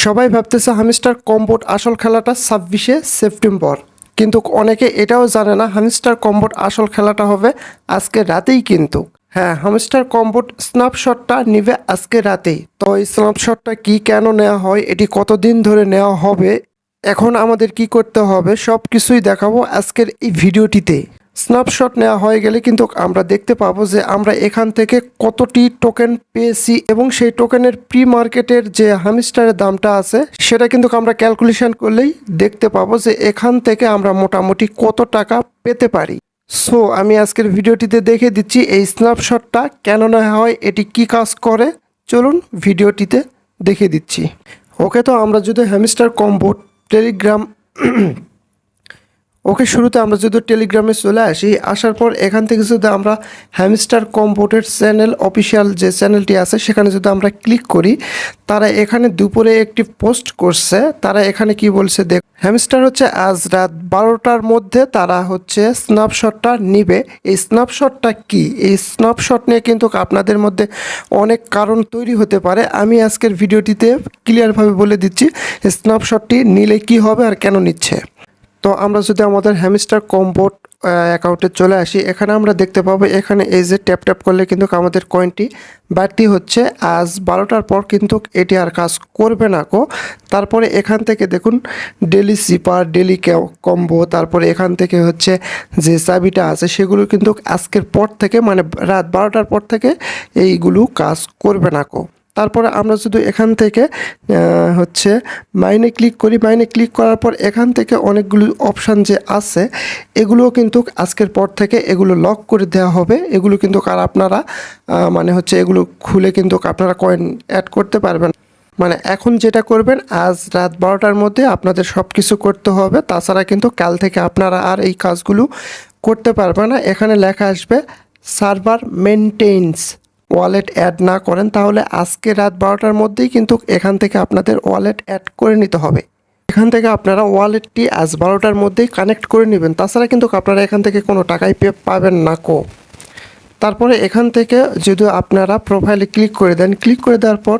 সবাই ভাবতেছে হামিস্টার কম্বোট আসল খেলাটা 26শে সেপ্টেম্বর, কিন্তু অনেকে এটাও জানে না হামিস্টার কম্বোট আসল খেলাটা হবে আজকে রাতেই। কিন্তু হ্যাঁ, হামিস্টার কম্বোট স্ন্যাপশটটা নিবে আজকে রাতেই। তো এই স্ন্যাপশটটা কি, কেন নেওয়া হয়, এটি কতদিন ধরে নেওয়া হবে, এখন আমাদের কি করতে হবে, সব কিছুই দেখাবো আজকের এই ভিডিওটিতে। স্ন্যাপশট নেওয়া হয়ে গেলে কিন্তু আমরা দেখতে পাবো যে আমরা এখান থেকে কতটি টোকেন পেয়েছি এবং সেই টোকেনের প্রি মার্কেটের যে হামিস্টারের দামটা আছে সেটা কিন্তু আমরা ক্যালকুলেশন করলেই দেখতে পাবো যে এখান থেকে আমরা মোটামুটি কত টাকা পেতে পারি। সো আমি আজকের ভিডিওটিতে দেখে দিচ্ছি এই স্ন্যাপশটটা কেন নেওয়া হয়, এটি কি কাজ করে, চলুন ভিডিওটিতে দেখে দিচ্ছি। ওকে, তো আমরা যদি হ্যামস্টার কম্বোট টেলিগ্রাম শুরুতে আমরা যদি টেলিগ্রামে চলে আসি, আসার পর এখান থেকে যদি আমরা হ্যামস্টার কম্বোটের চ্যানেল অফিসিয়াল যে চ্যানেলটি আছে সেখানে যদি আমরা ক্লিক করি, তারা এখানে দুপুরে একটি পোস্ট করছে। তারা এখানে কি বলছে দেখ, হ্যামস্টার হচ্ছে আজ রাত 12টার মধ্যে তারা হচ্ছে স্ন্যাপশটটা নিবে। এই স্ন্যাপশটটা কি, এই স্ন্যাপশট নিয়ে কিন্তু আপনাদের মধ্যে অনেক কারণ তৈরি হতে পারে। আমি আজকের ভিডিওটিতে ক্লিয়ারভাবে বলে দিচ্ছি স্ন্যাপশটটি নিলে কি হবে আর কেন নিচ্ছে। তো আমরা যদি আমাদের হ্যামস্টার কম্বোট অ্যাকাউন্টে চলে আসি, এখানে আমরা দেখতে পাবো এখানে এই যে ট্যাপ ট্যাপ করলে কিন্তু আমাদের কয়েনটি বাড়তি হচ্ছে। আজ 12টার পর কিন্তু এটি আর কাজ করবে না কো। তারপরে এখান থেকে দেখুন ডেলি সিপার, ডেলি কম্বো, তারপরে এখান থেকে হচ্ছে যে চাবিটা আছে সেগুলো কিন্তু আজকের পর থেকে মানে রাত 12টার পর থেকে এইগুলো কাজ করবে না কো। তারপরে আমরা যদি এখান থেকে হচ্ছে মাইনে ক্লিক করি, মাইনে ক্লিক করার পর এখান থেকে অনেকগুলো অপশান যে আছে এগুলোও কিন্তু আজকের পর থেকে এগুলো লক করে দেওয়া হবে। এগুলো কিন্তু আর আপনারা মানে হচ্ছে এগুলো খুলে কিন্তু আপনারা কয়েন অ্যাড করতে পারবেন। মানে এখন যেটা করবেন আজ রাত 12টার মধ্যে আপনাদের সব কিছু করতে হবে, তাছাড়া কিন্তু কাল থেকে আপনারা আর এই কাজগুলো করতে পারবেন না। এখানে লেখা আসবে সার্ভার মেনটেন্স, ওয়ালেট অ্যাড না করেন তাহলে আজকে রাত 12টার মধ্যেই কিন্তু এখান থেকে আপনাদের ওয়ালেট অ্যাড করে নিতে হবে। এখান থেকে আপনারা ওয়ালেটটি আজ 12টার মধ্যেই কানেক্ট করে নেবেন, তাছাড়া কিন্তু আপনারা এখান থেকে কোনো টাকাই পাবেন না কো। তারপরে এখান থেকে যদি আপনারা প্রোফাইলে ক্লিক করে দেন, ক্লিক করে দেওয়ার পর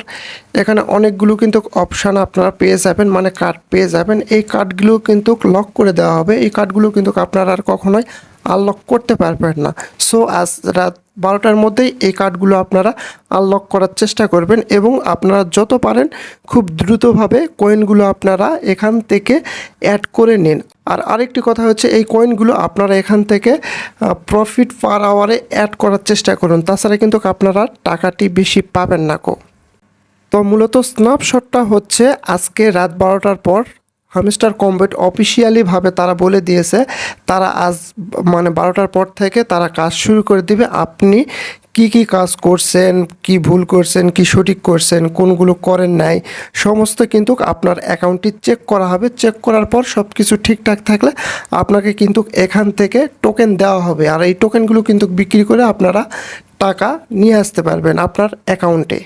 এখানে অনেকগুলো কিন্তু অপশান আপনারা পেয়ে যাবেন, মানে কার্ড পেয়ে যাবেন। এই কার্ডগুলো কিন্তু লক করে দেওয়া হবে, এই কার্ডগুলো কিন্তু আপনারা আর কখনোই আনলক করতে পারবেন না। সো আজ রাত 12টার মধ্যেই এই কার্ডগুলো আপনারা আনলক করার চেষ্টা করবেন এবং আপনারা যত পারেন খুব দ্রুতভাবে কয়েনগুলো আপনারা এখান থেকে অ্যাড করে নিন। আর আরেকটি কথা হচ্ছে এই কয়েনগুলো আপনারা এখান থেকে প্রফিট পার আওয়ারে অ্যাড করার চেষ্টা করুন, তাছাড়া কিন্তু আপনারা টাকাটি বেশি পাবেন না কো। তো মূলত স্ন্যাপশটটা হচ্ছে আজকে রাত 12টার পর হ্যামস্টার কম্বোট অফিসিয়ালিভাবে তারা বলে দিয়েছে তারা আজ মানে 12টার পর থেকে তারা কাজ শুরু করে দিবে। আপনি কি কি কাজ করছেন, কি ভুল করছেন, কি সঠিক করছেন, কোনগুলো করেন নাই, সমস্ত কিন্তু আপনার অ্যাকাউন্টটি চেক করা হবে। চেক করার পর সব কিছু ঠিকঠাক থাকলে আপনাকে কিন্তু এখান থেকে টোকেন দেওয়া হবে, আর এই টোকেনগুলো কিন্তু বিক্রি করে আপনারা টাকা নিয়ে আসতে পারবেন আপনার অ্যাকাউন্টে।